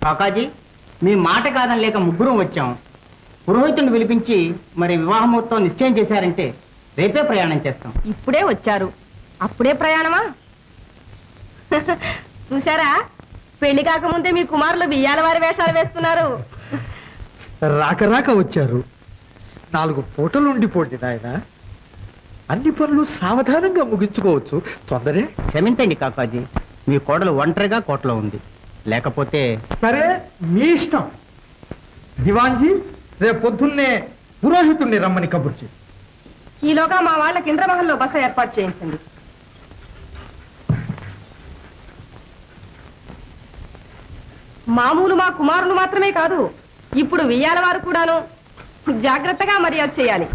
కాకాజీ, మీ మాట కాదని లేక ముగ్గురం వచ్చాం. పురోహితుడిని పిలిపించి మరి వివాహ ముహూర్తం నిశ్చయం చేశారంటే రేపే ప్రయాణం చేస్తాం. ఇప్పుడే వచ్చారు, అప్పుడే ప్రయాణమా? చూశారా, పెళ్లి కాకముందే మీ కుమారులు బియ్యాల వారి వేషాలు వేస్తున్నారు. రాక రాక వచ్చారు, 4 పూటలు ఉండిపోండి నాయన. అన్ని పనులు సావధానంగా ముగించుకోవచ్చు, తొందరే. క్షమించండి కాకాజీ, మీ కోడలు ఒంటరిగా కోటలో ఉంది. లేకపోతే సరే, మీ ఇష్టం. దివాన్జీ, రేపు పొద్దున్నే పురోహితుణ్ణి రమ్మని కబుర్చి. ఈలోగా మా వాళ్ళకి ఇంద్రమహల్లో బస ఏర్పాటు చేయించండి. మామూలు మా కుమారులు మాత్రమే కాదు, ఇప్పుడు వియ్యాల వారు కూడాను జాగ్రత్తగా మర్యాద చేయాలి.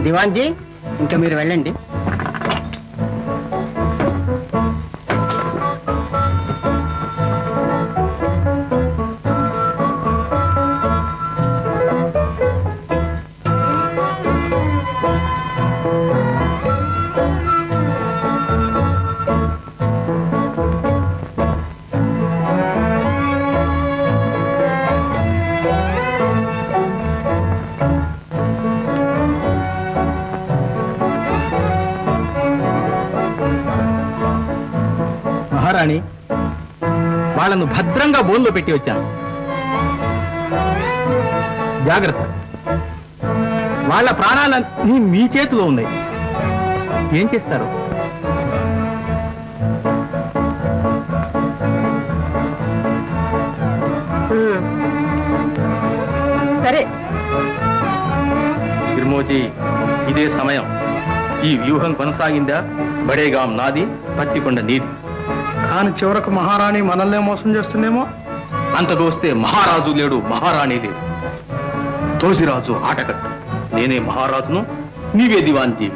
దివాన్జీ, ఇంకా మీరు వెళ్ళండి. మహారాణి, వాళ్ళను భద్రంగా బోన్లో పెట్టి వచ్చాను. జాగ్రత్త, వాళ్ళ ప్రాణాలన్నీ మీ చేతిలో ఉన్నాయి. ఏం చేస్తారు? సరే తిరుమోజీ, ఇదే సమయం. ఈ వ్యూహం కొనసాగిందా బడేగాం నాది, పత్తికొండ నీది. కానీ చివరకు మహారాణి మనల్నే మోసం చేస్తుందేమో. అంతకు వస్తే మహారాజు లేడు, మహారాణి లేడు. తోసిరాజు ఆటకట్టు. నేనే మహారాజును, నీవే దివాన్జీ.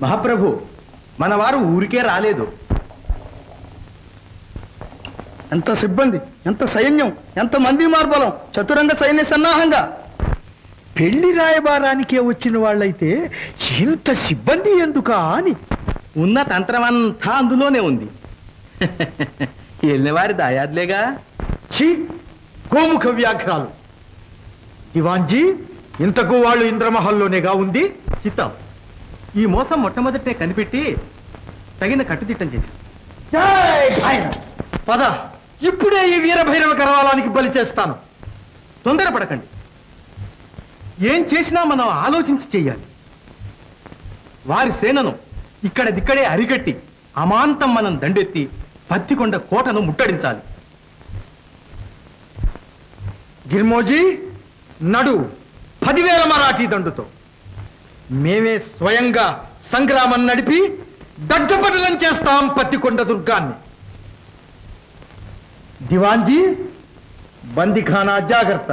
మహాప్రభు, మన వారు ఊరికే రాలేదు. ఎంత సిబ్బంది, ఎంత సైన్యం, ఎంత మంది మార్బలం, చతురంగ సైన్య సన్నాహంగా. పెళ్లి రాయబారానికే వచ్చిన వాళ్ళైతే ఇంత సిబ్బంది ఎందుకా అని. ఉన్న తంత్రమంతా అందులోనే ఉంది. వెళ్ళినవారి దాయాదులేగా. ఛీ, గోముఖ వ్యాఘ్రాలు. దివాన్జీ, ఇంతకు వాళ్ళు ఇంద్రమహల్లోనేగా ఉంది. చిత్తం, ఈ మోసం మొట్టమొదటే కనిపెట్టి తగిన కట్టుదిట్టం చేశాం. పద, ఇప్పుడే ఈ వీరభైరవ కరవాలానికి బలి చేస్తాను. తొందరపడకండి. ఏం చేసినా మనం ఆలోచించి చెయ్యాలి. వారి సేనను ఇక్కడిక్కడే అరికట్టి అమాంతం మనం దండెత్తి పత్తికొండ కోటను ముట్టడించాలి. గిర్మోజీ, నడు 10,000 మరాఠీ దండుతో. మేమే స్వయంగా సంగ్రామం నడిపి దగ్ధపటలం చేస్తాం పత్తికొండ దుర్గాన్ని. దివాన్జీ, బందిఖానా జాగ్రత్త.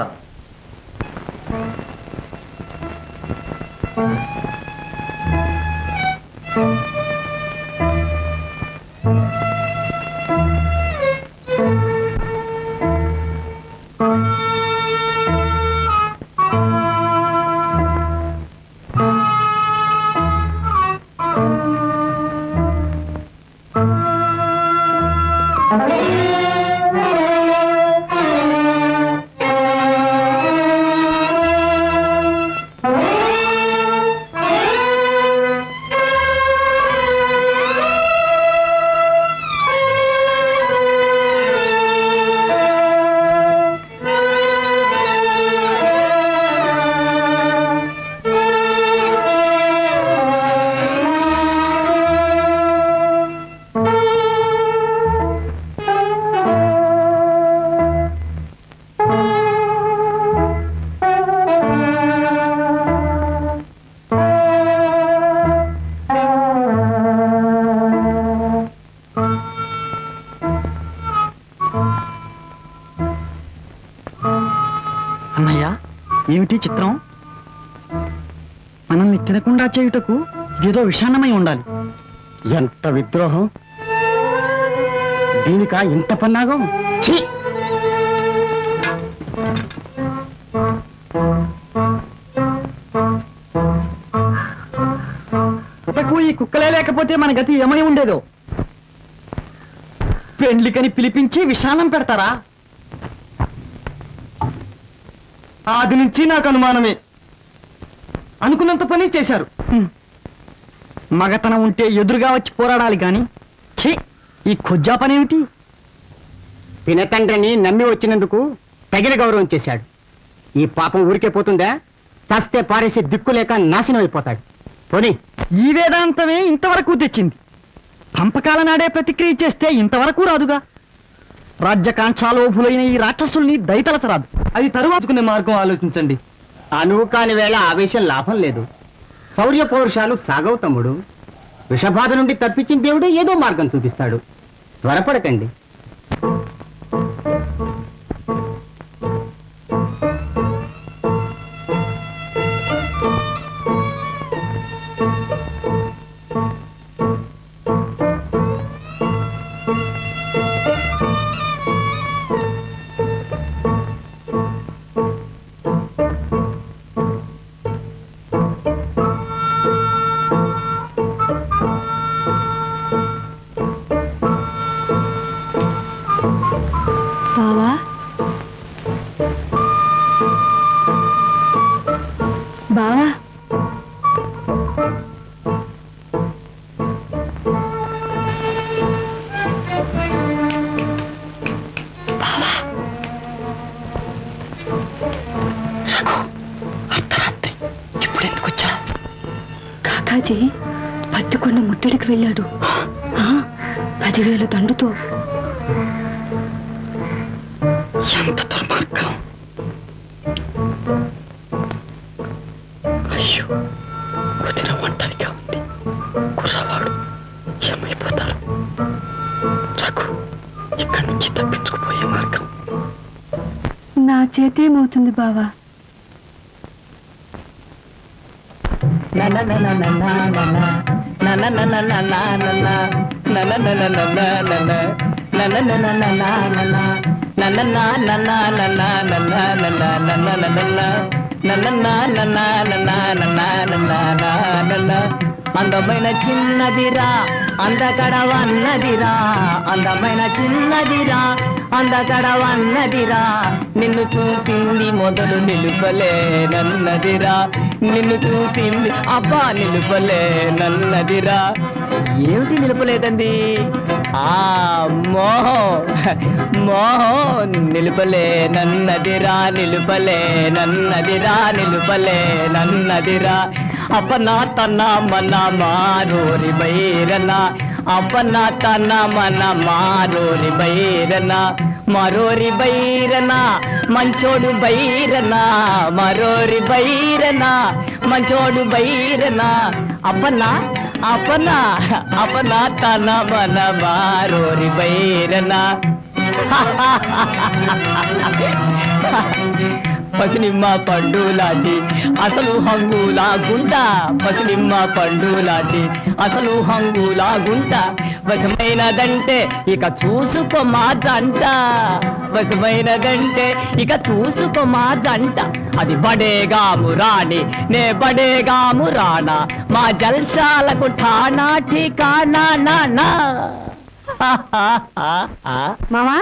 ఏమిటి చిత్రం? మనల్ని తినకుండా చేయుటకు ఏదో విషాన్నమై ఉండాలి. ఎంత విద్రోహం! దీనికా ఇంత పన్నాగం? ఛీ! పుటకు ఈ కుక్కలే లేకపోతే మన గతి ఏమై ఉండేదో. పెండ్లికని పిలిపించి విషాన్నం పెడతారా? ఆది నుంచి నాకు అనుమానమే. అనుకున్నంత పని చేశారు. మగతనం ఉంటే ఎదురుగా వచ్చి పోరాడాలి గాని ఛీ, ఈ కొజ్జా పనేమిటి? పినతండ్రిని నమ్మి వచ్చినందుకు తగిన గౌరవం చేశాడు. ఈ పాపం ఊరికే పోతుందా? చస్తే పారేసి దిక్కులేక నాశనం అయిపోతాడు. పోనీ ఈ వేదాంతమే ఇంతవరకు తెచ్చింది. పంపకాల నాడే ప్రతిక్రియ చేస్తే ఇంతవరకు రాదుగా. రాజ్యకాంక్షాలోభులైన ఈ రాక్షసుల్ని దయతలచరాదు. అది తరువాతుకునే మార్గం ఆలోచించండి. అనువు కాని వేళ ఆవేశం లాభం లేదు. శౌర్య పౌరుషాలు సాగవు తమ్ముడు. విషబాధ నుండి తప్పించిన దేవుడు ఏదో మార్గం చూపిస్తాడు. త్వరపడకండి. బావా, ఇప్పుడెందుకొచ్చా? కాకాజీ పత్తికొండ ముట్టడికి వెళ్ళాడు. 10,000 దండుతో. ఎంత దుర్మార్గం! అయ్యో, వదిన ఒంటరిగా ఉంది. కుర్రవాడు ఏమైపోతారు? రఘు, ఇక్కడి నుంచి తప్పించుకుపోయే మార్గం నా చేతేమవుతుంది బావా? అందమైన చిన్నదిరా అందకడవన్నదిరా, అందమైన చిన్నదిరా అందకడవన్నదిరా, నిన్ను చూసింది మొదలు నిలుపలేనన్నదిరా, నిన్ను చూసింది అబ్బా నిలుపలేనన్నదిరా. ఏమిటి నిలుపలేదండి? మోహం నిలుపలేనన్నదిరా, నిలుపలేనన్నదిరా, నిలుపలేనన్నదిరా. అప్పనా తన మన మారోరి బైరన, అప్పనా తన మన మారోరి బైరన, మరోరి బైరన మంచోడు బైరన, మరోరి బైరన మంచోడు బైరన, అప్పనా అప్పనా అప్పనా తన మన మారోరి బైరన. పసినిమ్మ పండు లాంటి అసలు హంగులా గుంట, పసినిమ్మ పండు లాంటి అసలు హంగులా గుంట, వశమైనదంటే ఇక చూసుకో మా జంట, వశమైనదంటే ఇక చూసుకో మా జంట. అది బడేగాము రాణి నే బడేగాము రానా, మా జల్సాలకు ఠానా ఠికానా నా. మావా,